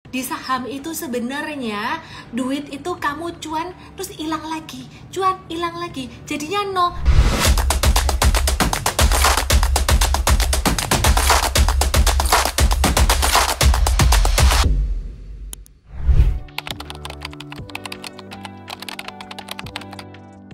Di saham itu sebenarnya duit itu kamu cuan terus hilang lagi, cuan hilang lagi, jadinya nol.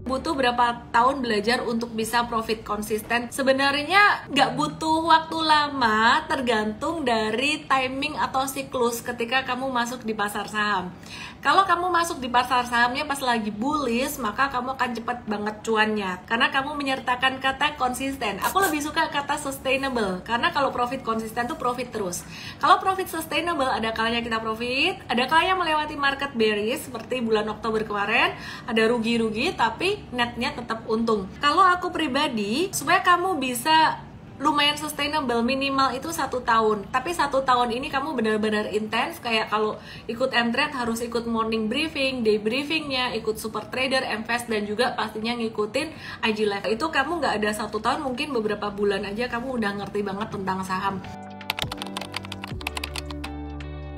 Butuh berapa tahun belajar untuk bisa profit konsisten? Sebenarnya nggak butuh waktu lama, tergantung dari timing atau siklus ketika kamu masuk di pasar saham. Kalau kamu masuk di pasar sahamnya pas lagi bullish, maka kamu akan cepat banget cuannya karena kamu menyertakan kata konsisten. Aku lebih suka kata sustainable karena kalau profit konsisten tuh profit terus. Kalau profit sustainable, ada kalanya kita profit, ada kalanya melewati market bearish seperti bulan Oktober kemarin, ada rugi-rugi tapi netnya tetap untung. Kalau aku pribadi, supaya kamu bisa lumayan sustainable, minimal itu 1 tahun. Tapi 1 tahun ini kamu benar-benar intens. Kayak kalau ikut M-Trade harus ikut morning briefing, day briefingnya, ikut super trader, MVest, dan juga pastinya ngikutin IG Live. Itu kamu nggak ada 1 tahun, mungkin beberapa bulan aja kamu udah ngerti banget tentang saham.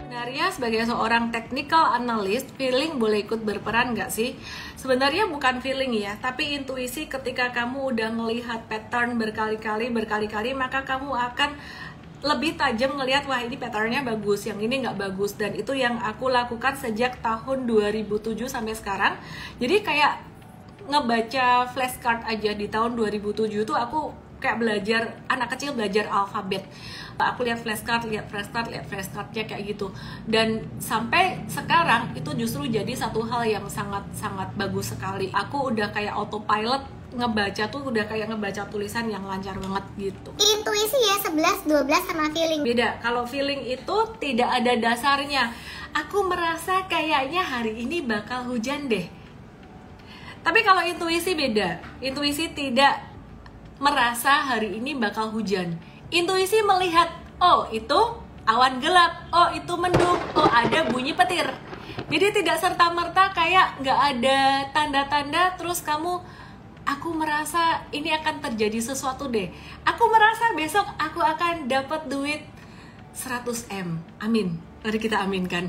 Sebenarnya sebagai seorang technical analyst, feeling boleh ikut berperan nggak sih? Sebenarnya bukan feeling ya, tapi intuisi. Ketika kamu udah ngelihat pattern berkali-kali, maka kamu akan lebih tajam ngelihat, wah ini patternnya bagus, yang ini nggak bagus. Dan itu yang aku lakukan sejak tahun 2007 sampai sekarang. Jadi kayak ngebaca flashcard aja di tahun 2007 tuh aku kayak belajar, anak kecil belajar alfabet. Aku lihat flashcardnya kayak gitu. Dan sampai sekarang itu justru jadi satu hal yang sangat bagus sekali. Aku udah kayak autopilot ngebaca tuh, udah kayak ngebaca tulisan yang lancar banget gitu. Intuisi ya, 11, 12 sama feeling. Beda, kalau feeling itu tidak ada dasarnya. Aku merasa kayaknya hari ini bakal hujan deh. Tapi kalau intuisi beda. Intuisi tidak merasa hari ini bakal hujan. Intuisi melihat, oh itu awan gelap, oh itu mendung, oh ada bunyi petir. Jadi tidak serta-merta kayak nggak ada tanda-tanda terus kamu, aku merasa ini akan terjadi sesuatu deh. Aku merasa besok aku akan dapat duit 100M. Amin. Mari kita aminkan.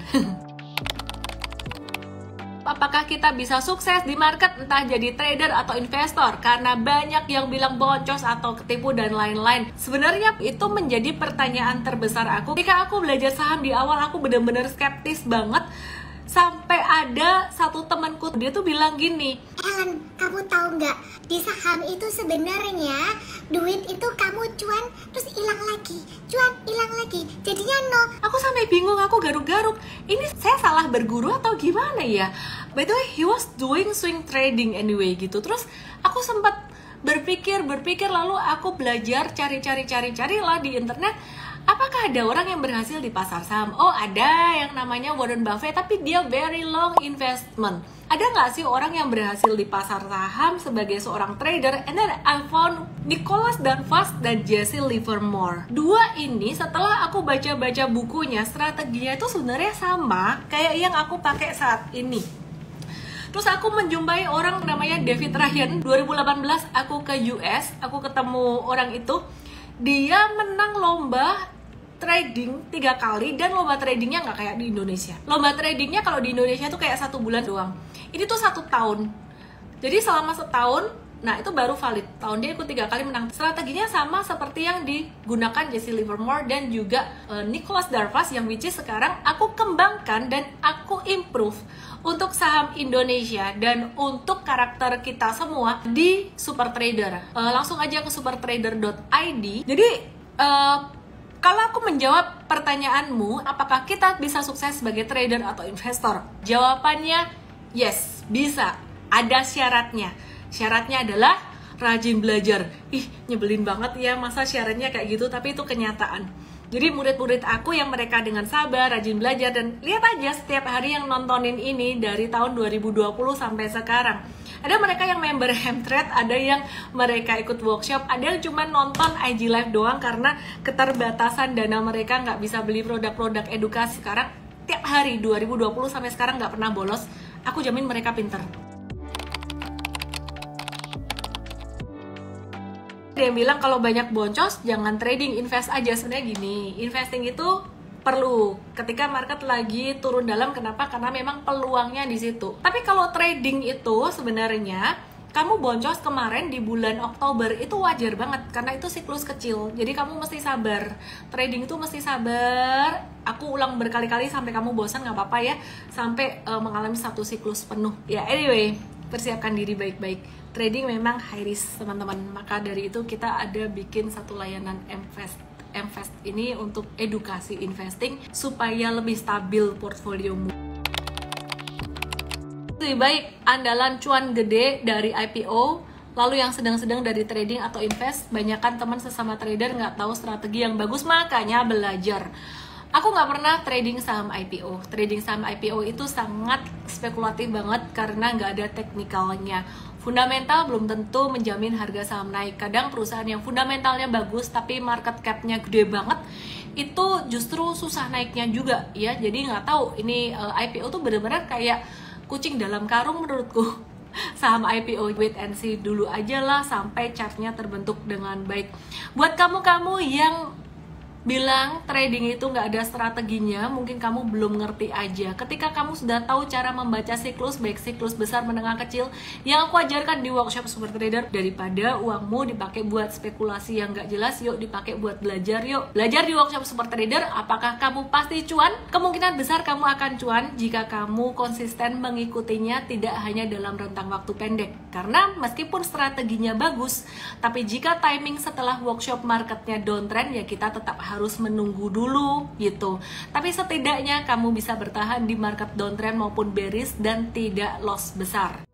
Apakah kita bisa sukses di market, entah jadi trader atau investor? Karena banyak yang bilang boncos atau ketipu dan lain-lain. Sebenarnya itu menjadi pertanyaan terbesar aku. Ketika aku belajar saham di awal, aku benar-benar skeptis banget. Sampai ada satu temanku, dia tuh bilang gini, Ellen, kamu tahu nggak, di saham itu sebenarnya duit itu kamu cuan terus hilang lagi, cuan hilang lagi, jadinya nol. Aku sampai bingung, aku garuk-garuk. Ini saya salah berguru atau gimana ya? By the way, he was doing swing trading anyway gitu. Terus aku sempat berpikir, lalu aku belajar cari lah di internet. Apakah ada orang yang berhasil di pasar saham? Oh, ada yang namanya Warren Buffett, tapi dia very long investment. Ada nggak sih orang yang berhasil di pasar saham sebagai seorang trader? And then I found Nicholas Danfas dan Jesse Livermore. Dua ini setelah aku baca-baca bukunya, strateginya itu sebenarnya sama kayak yang aku pakai saat ini. Terus aku menjumpai orang namanya David Ryan. 2018 aku ke US, aku ketemu orang itu. Dia menang lomba trading 3 kali, dan lomba tradingnya nggak kayak di Indonesia. Lomba tradingnya kalau di Indonesia tuh kayak 1 bulan doang. Ini tuh 1 tahun. Jadi selama setahun, nah itu baru valid. Tahun dia ikut 3 kali menang. Strateginya sama seperti yang digunakan Jesse Livermore dan juga Nicholas Darvas, yang which is sekarang aku kembangkan dan aku improve untuk saham Indonesia dan untuk karakter kita semua di Super Trader. Langsung aja ke supertrader.id. Jadi kalau aku menjawab pertanyaanmu, apakah kita bisa sukses sebagai trader atau investor? Jawabannya yes, bisa. Ada syaratnya. Syaratnya adalah rajin belajar. Ih, nyebelin banget ya masa syaratnya kayak gitu, tapi itu kenyataan. Jadi murid-murid aku yang mereka dengan sabar, rajin belajar, dan lihat aja setiap hari yang nontonin ini dari tahun 2020 sampai sekarang. Ada mereka yang member M-Trade, ada yang mereka ikut workshop, ada yang cuma nonton IG Live doang karena keterbatasan dana mereka nggak bisa beli produk-produk edukasi. Sekarang tiap hari 2020 sampai sekarang nggak pernah bolos. Aku jamin mereka pinter. Dia bilang kalau banyak boncos jangan trading, invest aja. Sebenarnya gini, investing itu perlu ketika market lagi turun dalam. Kenapa? Karena memang peluangnya di situ. Tapi kalau trading itu sebenarnya kamu boncos kemarin di bulan Oktober itu wajar banget karena itu siklus kecil. Jadi kamu mesti sabar. Trading itu mesti sabar. Aku ulang berkali-kali sampai kamu bosan, nggak apa-apa ya. Sampai mengalami satu siklus penuh. Ya anyway, persiapkan diri baik-baik. Trading memang high risk teman-teman. Maka dari itu kita ada bikin satu layanan Mvest ini untuk edukasi investing supaya lebih stabil portfoliomu. Lebih baik andalan cuan gede dari IPO, lalu yang sedang-sedang dari trading atau invest. Banyakan teman sesama trader nggak tahu strategi yang bagus, makanya belajar. Aku nggak pernah trading saham IPO. Trading saham IPO itu sangat spekulatif banget karena nggak ada teknikalnya. Fundamental belum tentu menjamin harga saham naik. Kadang perusahaan yang fundamentalnya bagus tapi market cap-nya gede banget, itu justru susah naiknya juga ya. Jadi nggak tahu ini IPO tuh benar-benar kayak kucing dalam karung menurutku. Saham IPO wait and see dulu aja lah sampai chartnya terbentuk dengan baik. Buat kamu-kamu yang bilang trading itu nggak ada strateginya, mungkin kamu belum ngerti aja. Ketika kamu sudah tahu cara membaca siklus, baik siklus besar, menengah, kecil, yang aku ajarkan di workshop Super Trader, daripada uangmu dipakai buat spekulasi yang nggak jelas, yuk dipakai buat belajar. Yuk belajar di workshop Super Trader. Apakah kamu pasti cuan? Kemungkinan besar kamu akan cuan jika kamu konsisten mengikutinya, tidak hanya dalam rentang waktu pendek. Karena meskipun strateginya bagus, tapi jika timing setelah workshop marketnya downtrend, ya kita tetap harus menunggu dulu gitu. Tapi setidaknya kamu bisa bertahan di market downtrend maupun bearish dan tidak loss besar.